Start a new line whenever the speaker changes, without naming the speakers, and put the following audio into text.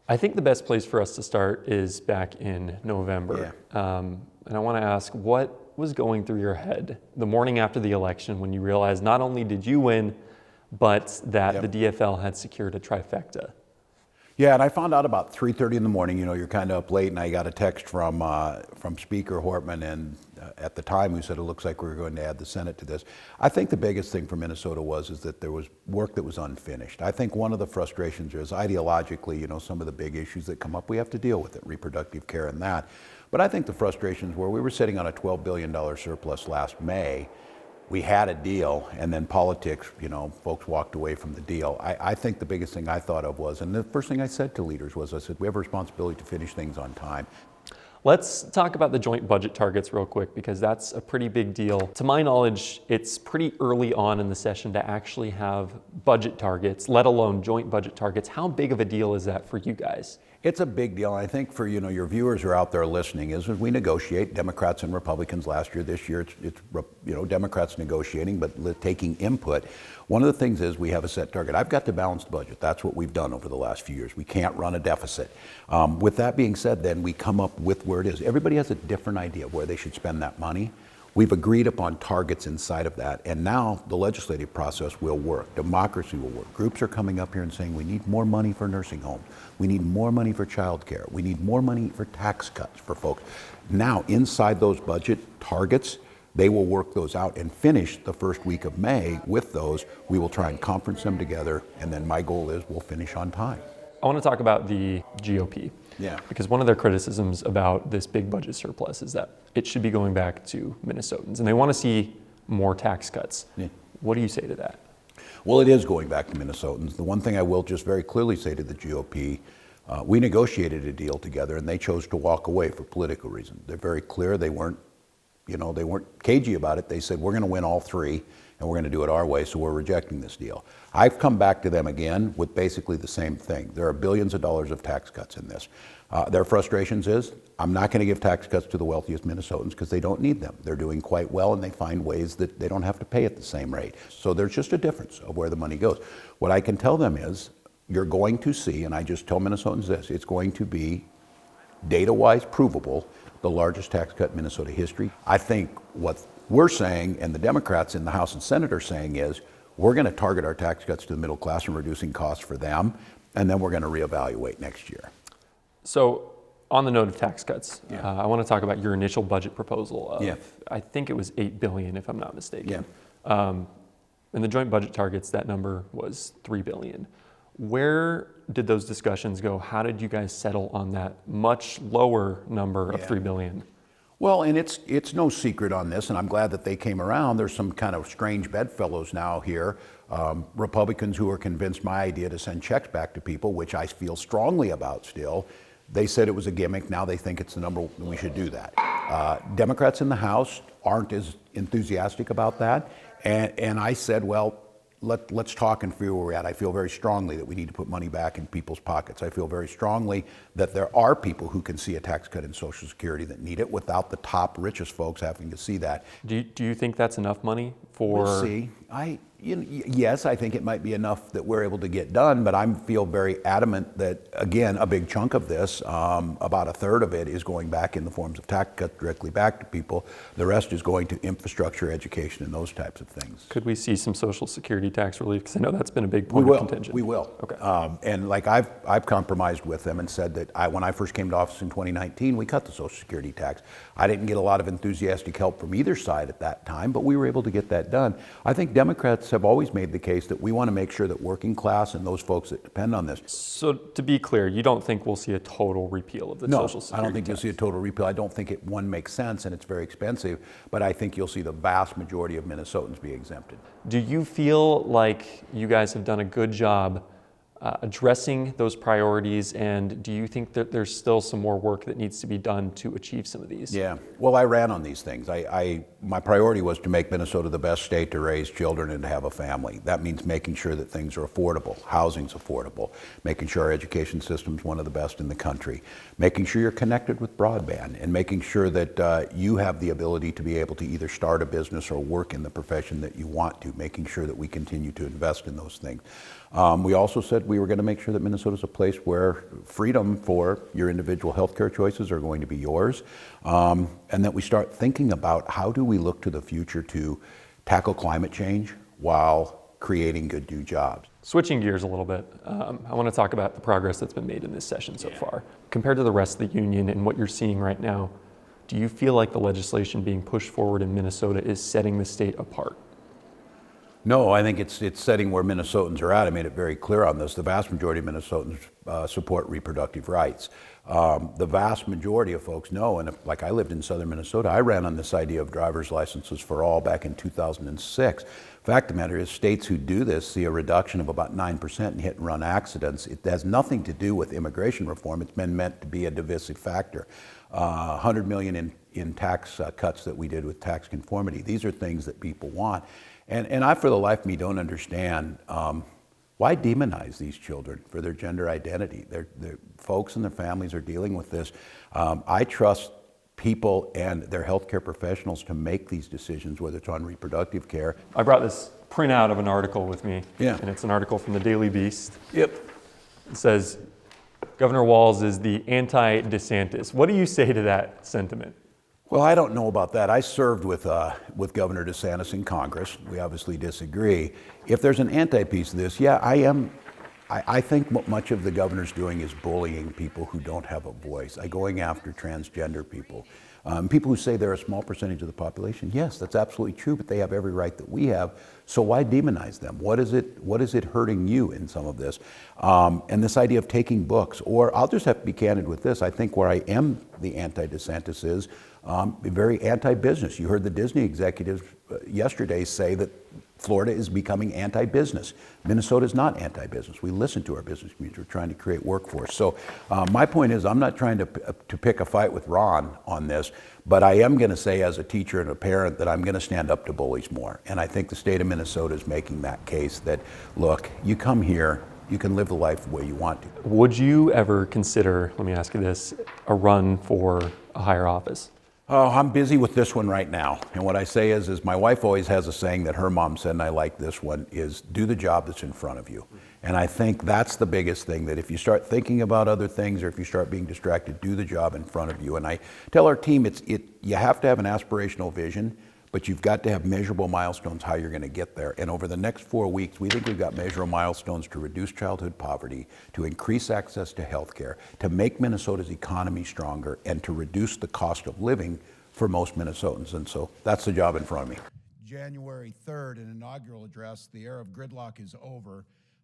I think the best place for us to start is back in November.
Yeah.
And I want to ask, what was going through your head the morning after the election when you realized not only did you win, but that the DFL had secured a trifecta?
Yeah, and I found out about 3:30 in the morning. You know, you're kind of up late, and I got a text from Speaker Hortman, and at the time who said it looks like we're going to add the Senate to this. I think the biggest thing for Minnesota is that there was work that was unfinished. I think one of the frustrations is ideologically, you know, some of the big issues that come up, we have to deal with it, reproductive care and that. But I think the frustrations were we were sitting on a $12 billion surplus last May. We had a deal, and then politics, you know, folks walked away from the deal. I think the biggest thing I thought of was, and the first thing I said to leaders was, I said, we have a responsibility to finish things on time.
Let's talk about the joint budget targets real quick, because that's a pretty big deal. To my knowledge, it's pretty early on in the session to actually have budget targets, let alone joint budget targets. How big of a deal is that for you guys?
It's a big deal. I think for, you know, your viewers who are out there listening is we negotiate, Democrats and Republicans last year. This year it's you know, Democrats negotiating, but taking input. One of the things is we have a set target. I've got to balance the budget. That's what we've done over the last few years. We can't run a deficit. With that being said, then we come up with where it is. Everybody has a different idea of where they should spend that money. We've agreed upon targets inside of that, and now the legislative process will work. Democracy will work. Groups are coming up here and saying we need more money for nursing homes. We need more money for child care. We need more money for tax cuts for folks. Now, inside those budget targets, they will work those out and finish the first week of May with those. We will try and conference them together, and then my goal is we'll finish on time.
I want to talk about the GOP.
Yeah.
Because one of their criticisms about this big budget surplus is that it should be going back to Minnesotans, and they want to see more tax cuts.
Yeah.
What do you say to that?
Well, it is going back to Minnesotans. The one thing I will just very clearly say to the GOP, we negotiated a deal together, and they chose to walk away for political reasons. They're very clear. They weren't, you know, they weren't cagey about it. They said, we're going to win all three, and we're going to do it our way, so we're rejecting this deal. I've come back to them again with basically the same thing. There are billions of dollars of tax cuts in this. Their frustrations is, I'm not going to give tax cuts to the wealthiest Minnesotans because they don't need them. They're doing quite well, and they find ways that they don't have to pay at the same rate. So there's just a difference of where the money goes. What I can tell them is, you're going to see, and I just tell Minnesotans this, it's going to be data-wise provable, the largest tax cut in Minnesota history. I think what we're saying, and the Democrats in the House and Senate are saying, is we're going to target our tax cuts to the middle class and reducing costs for them, and then we're going to reevaluate next year.
So, on the note of tax cuts,
Yeah.
I want to talk about your initial budget proposal of,
Yeah.
I think it was $8 billion, if I'm not mistaken.
Yeah.
In the joint budget targets, that number was $3 billion. Where did those discussions go? How did you guys settle on that much lower number of $3 billion?
Well, and it's no secret on this, and I'm glad that they came around. There's some kind of strange bedfellows now here. Republicans who are convinced my idea to send checks back to people, which I feel strongly about still, they said it was a gimmick. Now they think it's the number we should do that. Democrats in the House aren't as enthusiastic about that. And I said, well, let's talk and feel where we're at. I feel very strongly that we need to put money back in people's pockets. I feel very strongly that there are people who can see a tax cut in Social Security that need it without the top richest folks having to see that.
Do you think that's enough money for?
We'll see. Yes, I think it might be enough that we're able to get done, but I feel very adamant that, again, a big chunk of this, about a third of it, is going back in the forms of tax cuts directly back to people. The rest is going to infrastructure, education, and those types of things.
Could we see some Social Security tax relief? Because I know that's been a big point of contention.
We will.
Okay.
And like I've compromised with them and said that when I first came to office in 2019, we cut the Social Security tax. I didn't get a lot of enthusiastic help from either side at that time, but we were able to get that done. I think Democrats have always made the case that we want to make sure that working class and those folks that depend on this.
So to be clear, you don't think we'll see a total repeal of the Social Security
No, I don't think
tax?
you'll see a total repeal. I don't think one makes sense, and it's very expensive, but I think you'll see the vast majority of Minnesotans be exempted.
Do you feel like you guys have done a good job addressing those priorities, and do you think that there's still some more work that needs to be done to achieve some of these?
Yeah, well, I ran on these things. My priority was to make Minnesota the best state to raise children and to have a family. That means making sure that things are affordable, housing's affordable, making sure our education system's one of the best in the country, making sure you're connected with broadband, and making sure that you have the ability to be able to either start a business or work in the profession that you want to, making sure that we continue to invest in those things. We also said we were going to make sure that Minnesota's a place where freedom for your individual healthcare choices are going to be yours, and that we start thinking about how do we look to the future to tackle climate change while creating good new jobs.
Switching gears a little bit, I want to talk about the progress that's been made in this session so far. Compared to the rest of the union and what you're seeing right now, do you feel like the legislation being pushed forward in Minnesota is setting the state apart?
No, I think it's setting where Minnesotans are at. I made it very clear on this. The vast majority of Minnesotans support reproductive rights. The vast majority of folks know, and like I lived in southern Minnesota, I ran on this idea of driver's licenses for all back in 2006. Fact of the matter is, states who do this see a reduction of about 9% in hit and run accidents. It has nothing to do with immigration reform. It's been meant to be a divisive factor. $100 million in tax cuts that we did with tax conformity. These are things that people want. And I, for the life of me, don't understand why demonize these children for their gender identity. Their folks and their families are dealing with this. I trust people and their healthcare professionals to make these decisions, whether it's on reproductive care.
I brought this printout of an article with me,
Yeah.
and it's an article from the Daily Beast.
Yep.
It says, Governor Walz is the anti-DeSantis. What do you say to that sentiment?
Well, I don't know about that. I served with Governor DeSantis in Congress. We obviously disagree. If there's an anti-piece of this, yeah, I think what much of the governor's doing is bullying people who don't have a voice, going after transgender people. People who say they're a small percentage of the population, yes, that's absolutely true, but they have every right that we have. So why demonize them? What is it hurting you in some of this? And this idea of taking books, or I'll just have to be candid with this, I think where I am the anti-DeSantis is very anti-business. You heard the Disney executives yesterday say that Florida is becoming anti-business. Minnesota is not anti-business. We listen to our business community. We're trying to create workforce. So my point is, I'm not trying to pick a fight with Ron on this, but I am going to say as a teacher and a parent that I'm going to stand up to bullies more. And I think the state of Minnesota is making that case that, look, you come here, you can live the life the way you want to.
Would you ever consider, let me ask you this, a run for a higher office?
Oh, I'm busy with this one right now. And what I say is my wife always has a saying that her mom said, and I like this one, is do the job that's in front of you. And I think that's the biggest thing, that if you start thinking about other things or if you start being distracted, do the job in front of you. And I tell our team, you have to have an aspirational vision, but you've got to have measurable milestones how you're going to get there. And over the next 4 weeks, we think we've got measurable milestones to reduce childhood poverty, to increase access to health care, to make Minnesota's economy stronger, and to reduce the cost of living for most Minnesotans. And so that's the job in front of me.
January 3rd, an inaugural address, the era of gridlock is over.